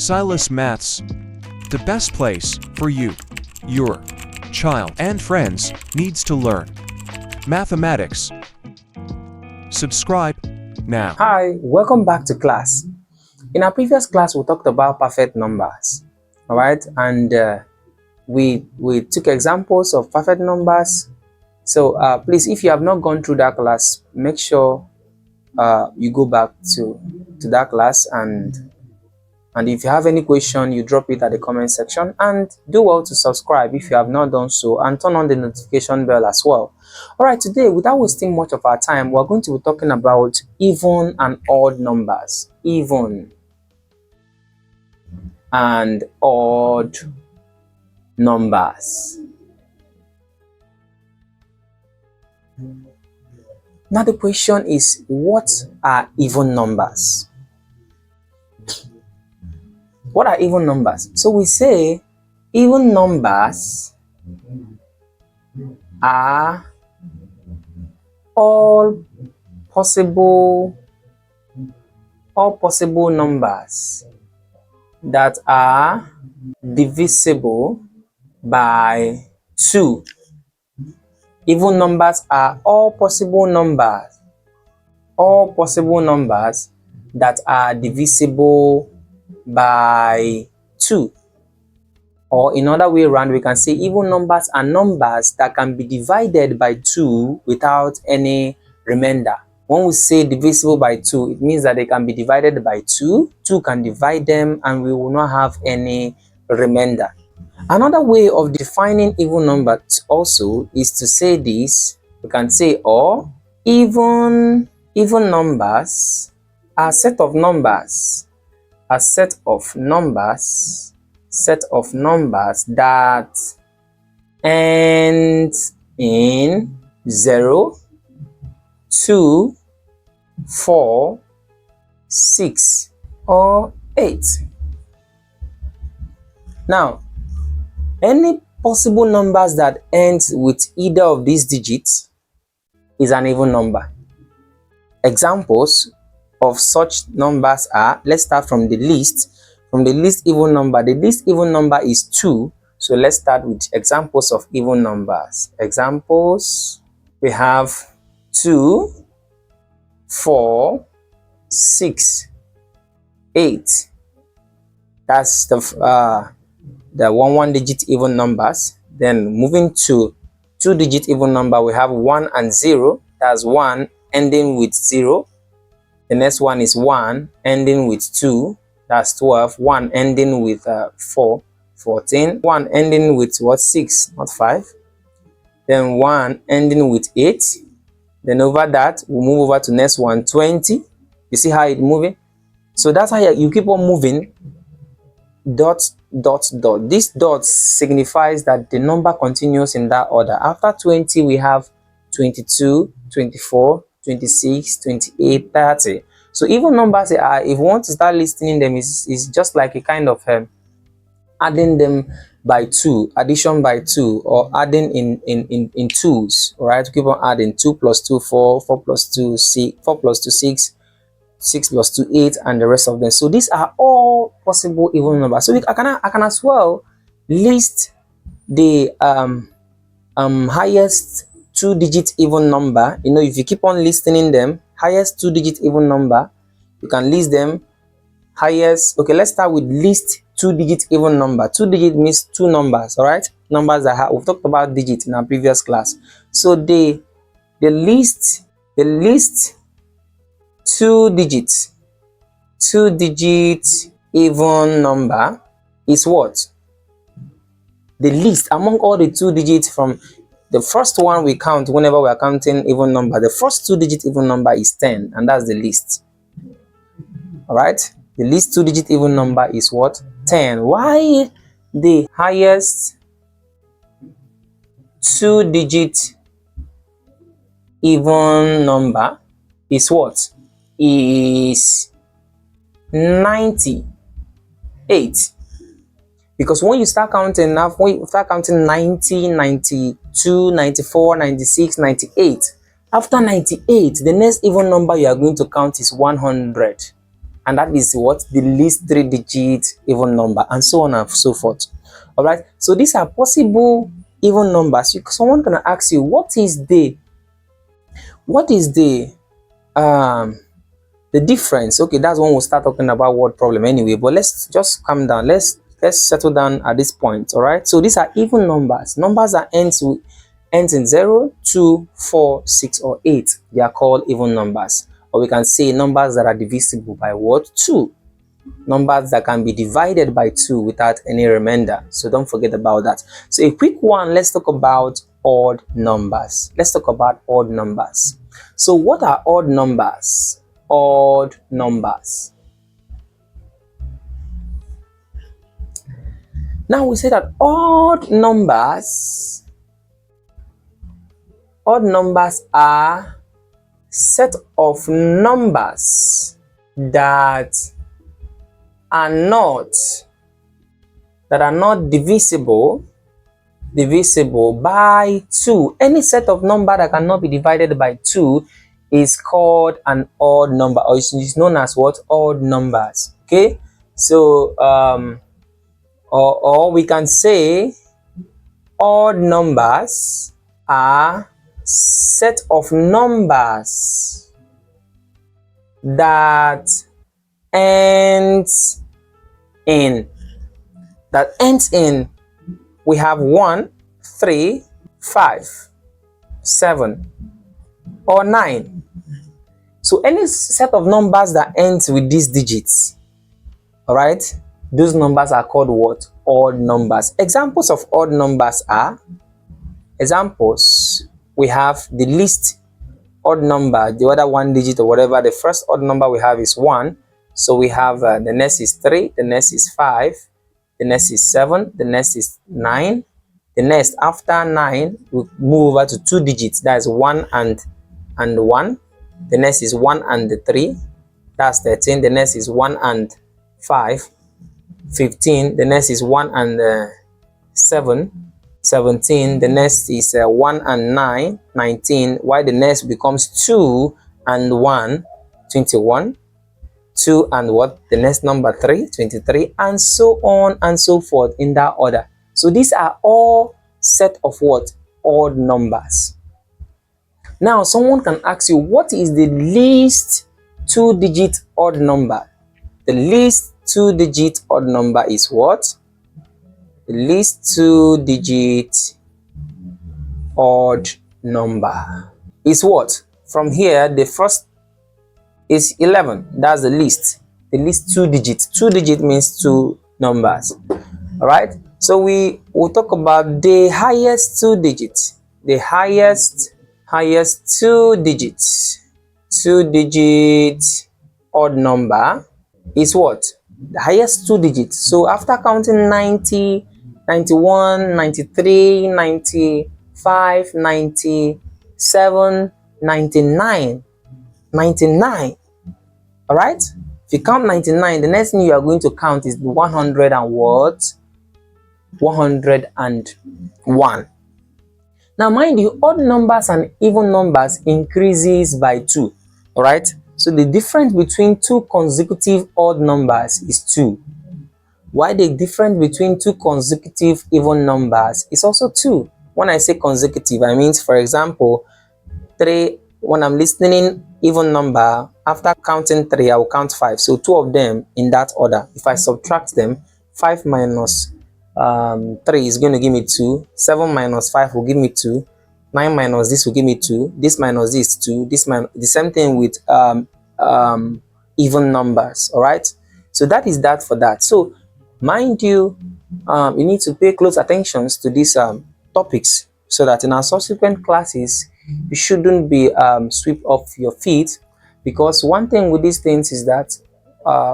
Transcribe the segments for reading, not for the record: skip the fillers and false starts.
Silas Maths, the best place for you, your child, and friends needs to learn mathematics. Subscribe now. Hi, welcome back to class. In our previous class, we talked about perfect numbers, all right, and we took examples of perfect numbers. So please, if you have not gone through that class, make sure you go back to that class, and if you have any question, you drop it at the comment section, and do well to subscribe if you have not done so, and turn on the notification bell as well. All right, today, without wasting much of our time, we're going to be talking about even and odd numbers. Even and odd numbers. Now the question is, what are even numbers? What are even numbers? So we say even numbers are all possible numbers that are divisible by 2. Even numbers are all possible numbers that are divisible by 2. Or in other way around, we can say even numbers are numbers that can be divided by 2 without any remainder. When we say divisible by 2, it means that they can be divided by 2. 2 can divide them and we will not have any remainder. Another way of defining even numbers also is to say this. We can say, or even numbers are set of numbers that ends in 0, 2, 4, 6, or 8. Now, any possible numbers that ends with either of these digits is an even number. Examples of such numbers are, let's start from the least. From the least even number, the least even number is 2. So let's start with examples of even numbers. Examples, we have 2, 4, 6, 8. That's the one digit even numbers. Then moving to 2-digit even number, we have 1 and 0. That's 1 ending with 0. The next one is 1 ending with 2. That's 12. 1 ending with 4, 14. 1 ending with what? 6, not 5. Then 1 ending with 8. Then over that, we'll move over to next one, 20. You see how it's moving? So that's how you keep on moving. Dot, dot, dot. This dot signifies that the number continues in that order. After 20, we have 22, 24, 26, 28, 30. So even numbers are, if you want to start listing them, is just like a kind of adding them by 2, addition by 2, or adding in twos. All right, keep on adding. 2 plus 2, 4, 4 plus 2, 6, 4 plus 2, 6, 6 plus 2, 8, and the rest of them. So these are all possible even numbers. So I can as well list the highest 2-digit even number. You know, if you keep on listing them, highest 2-digit even number, you can list them. Highest, okay, let's start with least 2-digit even number. 2-digit means 2 numbers, all right? Numbers that have, we've talked about digits in our previous class. So the least 2-digit even number is what? The least among all the 2 digits. From the first one we count whenever we are counting even number, the first 2-digit even number is 10, and that's the least. All right, the least 2-digit even number is what? 10. Why the highest 2-digit even number is what? Is 98. Because when you start counting now, when you start counting 90, 92, 94, 96, 98, after 98, the next even number you are going to count is 100. and that is what? The least 3-digit even number, and so on and so forth. All right, so these are possible even numbers. Someone can ask you, what is the difference? Okay, that's when we'll start talking about word problem anyway, but let's just calm down. Let's settle down at this point. All right, so these are even numbers that ends in 0, 2, 4, 6, or 8. They are called even numbers. Or we can say numbers that are divisible by what? 2. Numbers that can be divided by 2 without any remainder. So don't forget about that. So a quick one, let's talk about odd numbers. So what are odd numbers? Odd numbers. Now we say that odd numbers are set of numbers that are not divisible by 2. Any set of number that cannot be divided by 2 is called an odd number, or is known as what? Odd numbers. Okay, so or we can say odd numbers are set of numbers that ends in we have 1, 3, 5, 7, or 9. So any set of numbers that ends with these digits, all right, those numbers are called what? Odd numbers. Examples of odd numbers are, we have the least odd number, the other 1 digit or whatever. The first odd number we have is 1. So we have the next is 3, the next is 5, the next is 7, the next is 9. The next after 9, we move over to 2 digits. That is 1 and 1. The next is 1 and 3. That's 13. The next is 1 and 5. 15. The next is 1 and 7. 17. The next is 1 and 9. 19. While the next becomes 2 and 1. 21. 2 and what? The next number 3. 23. And so on and so forth in that order. So these are all set of what? Odd numbers. Now someone can ask you, what is the least 2-digit odd number? The least 2-digit odd number is what? The least 2-digit odd number is what? From here, the first is 11. That's the least 2 digits. 2 digit means 2 numbers. All right, so we will talk about the highest 2 digits. The highest 2 digit odd number is what? The highest 2 digits. So after counting 90, 91, 93, 95, 97, 99. All right, if you count 99, the next thing you are going to count is 100 and what? 101. Now mind you, odd numbers and even numbers increases by 2. All right, so the difference between 2 consecutive odd numbers is 2, while the difference between 2 consecutive even numbers is also 2. When I say consecutive, I mean, for example, 3. When I'm listening even number, after counting 3, I will count 5. So 2 of them in that order. If I subtract them, 5 minus 3 is going to give me 2. 7 minus 5 will give me 2. 9 minus this will give me 2. This minus this 2. The same thing with even numbers. All right. So that is that for that. So mind you, you need to pay close attention to these topics, so that in our subsequent classes you shouldn't be swept off your feet. Because one thing with these things is that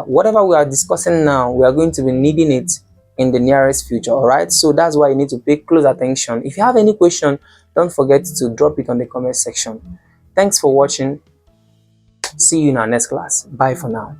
whatever we are discussing now, we are going to be needing it in the nearest future. All right, so that's why you need to pay close attention. If you have any question, don't forget to drop it on the comment section. Thanks for watching. See you in our next class. Bye for now.